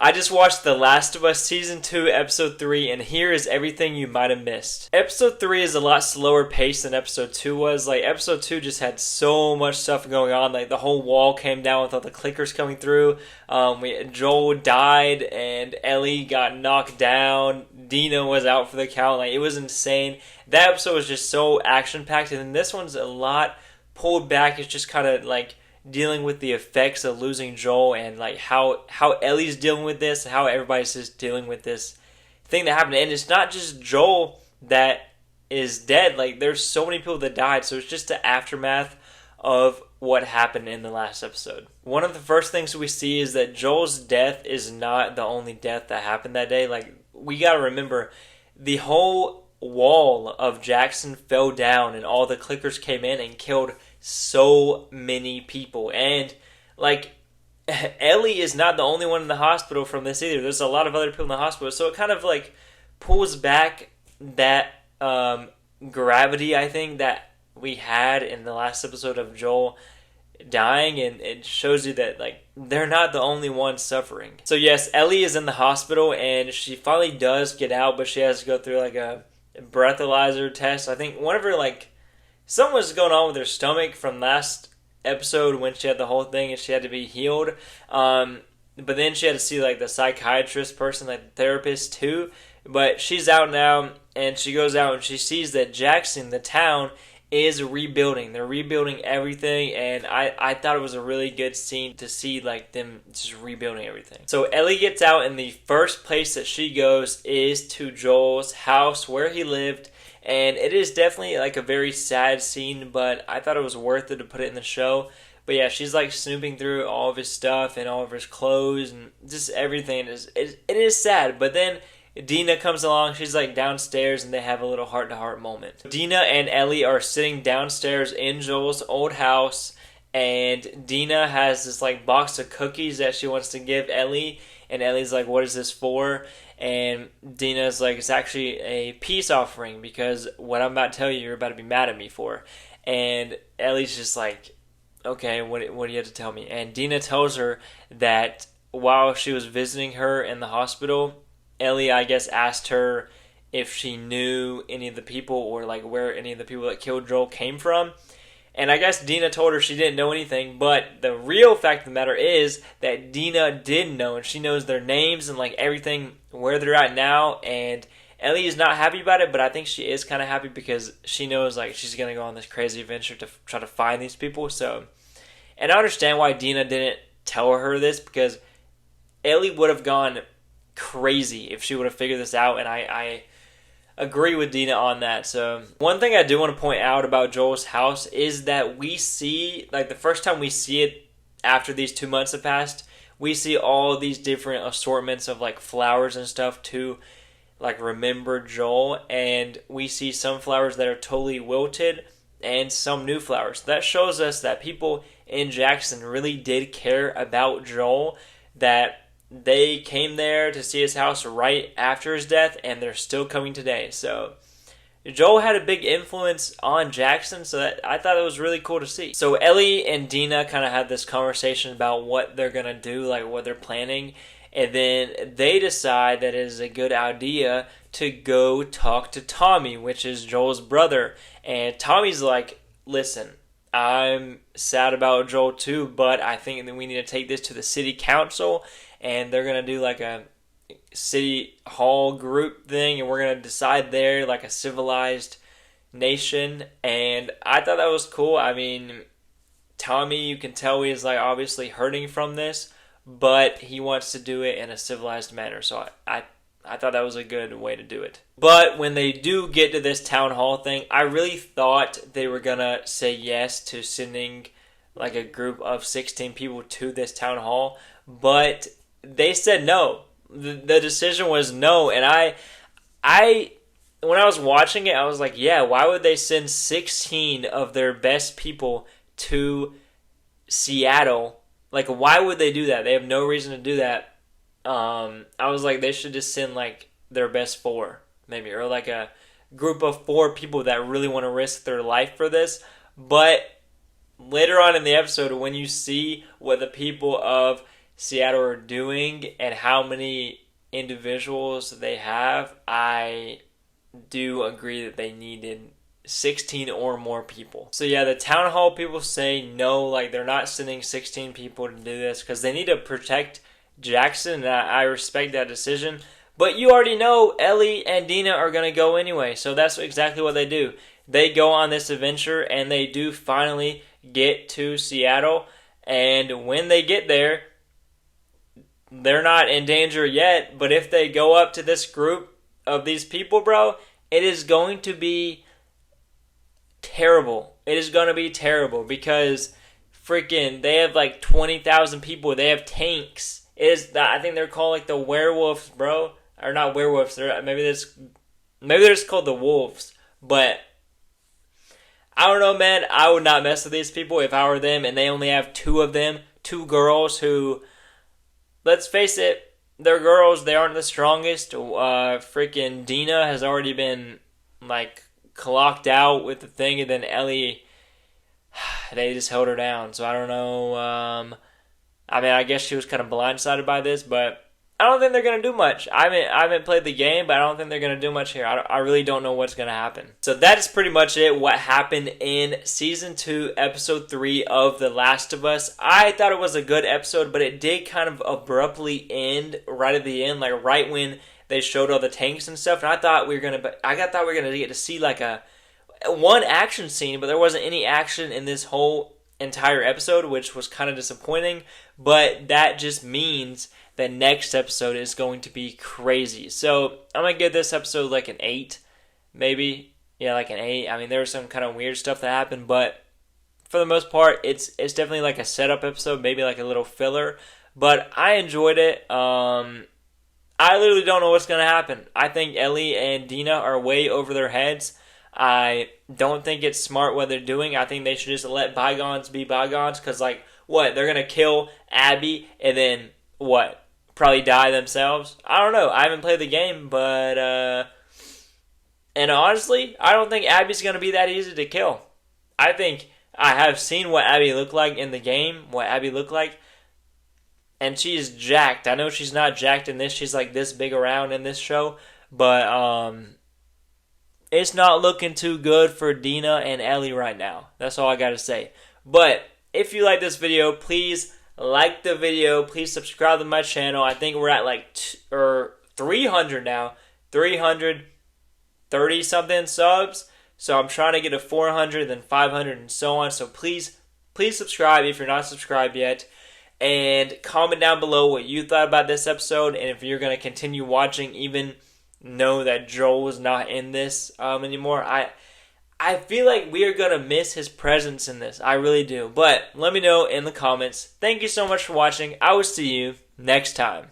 I just watched The Last of Us Season 2, Episode 3, and here is everything you might have missed. Episode 3 is a lot slower paced than Episode 2 was. Like, Episode 2 just had so much stuff going on. Like, the whole wall came down with all the clickers coming through. Joel died, and Ellie got knocked down. Dina was out for the count. Like, it was insane. That episode was just so action-packed, and then this one's a lot pulled back. It's just kind of, like, dealing with the effects of losing Joel and like how Ellie's dealing with this and how everybody's just dealing with this thing that happened. And it's not just Joel that is dead. Like, there's so many people that died, so it's just the aftermath of what happened in the last episode. One of the first things we see is that Joel's death is not the only death that happened that day. Like, we gotta remember, the whole wall of Jackson fell down and all the clickers came in and killed so many people. And like, Ellie is not the only one in the hospital from this either. There's a lot of other people in the hospital, so it kind of like pulls back that gravity, I think, that we had in the last episode of Joel dying, and it shows you that like they're not the only ones suffering. So yes, Ellie is in the hospital and she finally does get out, but she has to go through like a breathalyzer test. I think one of her like something was going on with her stomach from last episode when she had the whole thing and she had to be healed. But then she had to see like the psychiatrist person, like the therapist too. But she's out now, and she goes out and she sees that Jackson, the town, is rebuilding. They're rebuilding everything, and I thought it was a really good scene to see like them just rebuilding everything. So Ellie gets out, and the first place that she goes is to Joel's house where he lived. And it is definitely like a very sad scene, but I thought it was worth it to put it in the show. But yeah, she's like snooping through all of his stuff and all of his clothes and just everything. It is sad, but then Dina comes along. She's like downstairs, and they have a little heart-to-heart moment. Dina and Ellie are sitting downstairs in Joel's old house, and Dina has this like box of cookies that she wants to give Ellie, and Ellie's like, "What is this for?" And Dina's like, "It's actually a peace offering, because what I'm about to tell you, you're about to be mad at me for." And Ellie's just like, "Okay, what do you have to tell me?" And Dina tells her that while she was visiting her in the hospital, Ellie, I guess, asked her if she knew any of the people or like where any of the people that killed Joel came from. And I guess Dina told her she didn't know anything, but the real fact of the matter is that Dina did know, and she knows their names and like everything, where they're at now. And Ellie is not happy about it, but I think she is kind of happy because she knows like she's going to go on this crazy adventure to try to find these people. So, and I understand why Dina didn't tell her this, because Ellie would have gone crazy if she would have figured this out, and I agree with Dina on that. So one thing I do want to point out about Joel's house is that we see, like the first time we see it after these 2 months have passed, we see all these different assortments of like flowers and stuff to like remember Joel, and we see some flowers that are totally wilted and some new flowers. That shows us that people in Jackson really did care about Joel, that they came there to see his house right after his death, and they're still coming today. So Joel had a big influence on Jackson, so that I thought it was really cool to see. So Ellie and Dina kind of had this conversation about what they're going to do, like what they're planning, and then they decide that it is a good idea to go talk to Tommy, which is Joel's brother. And Tommy's like, "Listen, I'm sad about Joel too, but I think that we need to take this to the city council, and they're going to do like a city hall group thing, and we're going to decide there like a civilized nation." And I thought that was cool. I mean, Tommy, you can tell he's like obviously hurting from this, but he wants to do it in a civilized manner. So I thought that was a good way to do it. But when they do get to this town hall thing, I really thought they were going to say yes to sending like a group of 16 people to this town hall, but they said no. The decision was no, and I when I was watching it, I was like, yeah, why would they send 16 of their best people to Seattle? Like, why would they do that? They have no reason to do that. I was like, they should just send like their best 4, maybe, or like a group of 4 people that really want to risk their life for this. But later on in the episode, when you see what the people of Seattle are doing and how many individuals they have, I do agree that they needed 16 or more people. So yeah, the town hall people say no, like they're not sending 16 people to do this because they need to protect Jackson, and I respect that decision. But you already know Ellie and Dina are going to go anyway, so that's exactly what they do. They go on this adventure, and they do finally get to Seattle, and when they get there, they're not in danger yet, but if they go up to this group of these people, bro, it is going to be terrible. It is going to be terrible because freaking they have like 20,000 people. They have tanks. I think they're called like the werewolves, bro. Or not werewolves. Maybe they're just called the wolves. But I don't know, man. I would not mess with these people if I were them, and they only have two of them, two girls who, let's face it, they're girls. They aren't the strongest. Freaking Dina has already been like clocked out with the thing, and then Ellie, they just held her down. So I don't know. I mean, I guess she was kind of blindsided by this, but I don't think they're going to do much. I haven't played the game, but I don't think they're going to do much here. I really don't know what's going to happen. So that is pretty much it, what happened in Season 2, Episode 3 of The Last of Us. I thought it was a good episode, but it did kind of abruptly end right at the end, like right when they showed all the tanks and stuff. And I thought we were going to get to see like one action scene, but there wasn't any action in this whole entire episode, which was kind of disappointing. But that just means the next episode is going to be crazy. So I'm going to give this episode like an 8, maybe. Yeah, like an 8. I mean, there was some kind of weird stuff that happened, but for the most part, it's definitely like a setup episode, maybe like a little filler. But I enjoyed it. I literally don't know what's going to happen. I think Ellie and Dina are way over their heads. I don't think it's smart what they're doing. I think they should just let bygones be bygones, because like, what? They're going to kill Abby and then what? Probably die themselves? I don't know. I haven't played the game, but and honestly, I don't think Abby's going to be that easy to kill. I think I have seen what Abby looked like in the game, and she's jacked. I know she's not jacked in this. She's like this big around in this show, but it's not looking too good for Dina and Ellie right now. That's all I got to say. But if you like this video, please like the video. Please subscribe to my channel. I think we're at like 300 now. 330 something subs. So I'm trying to get to 400, then 500, and so on. So please subscribe if you're not subscribed yet. And comment down below what you thought about this episode. And if you're going to continue watching, even know that Joel is not in this anymore. I feel like we are going to miss his presence in this. I really do. But let me know in the comments. Thank you so much for watching. I will see you next time.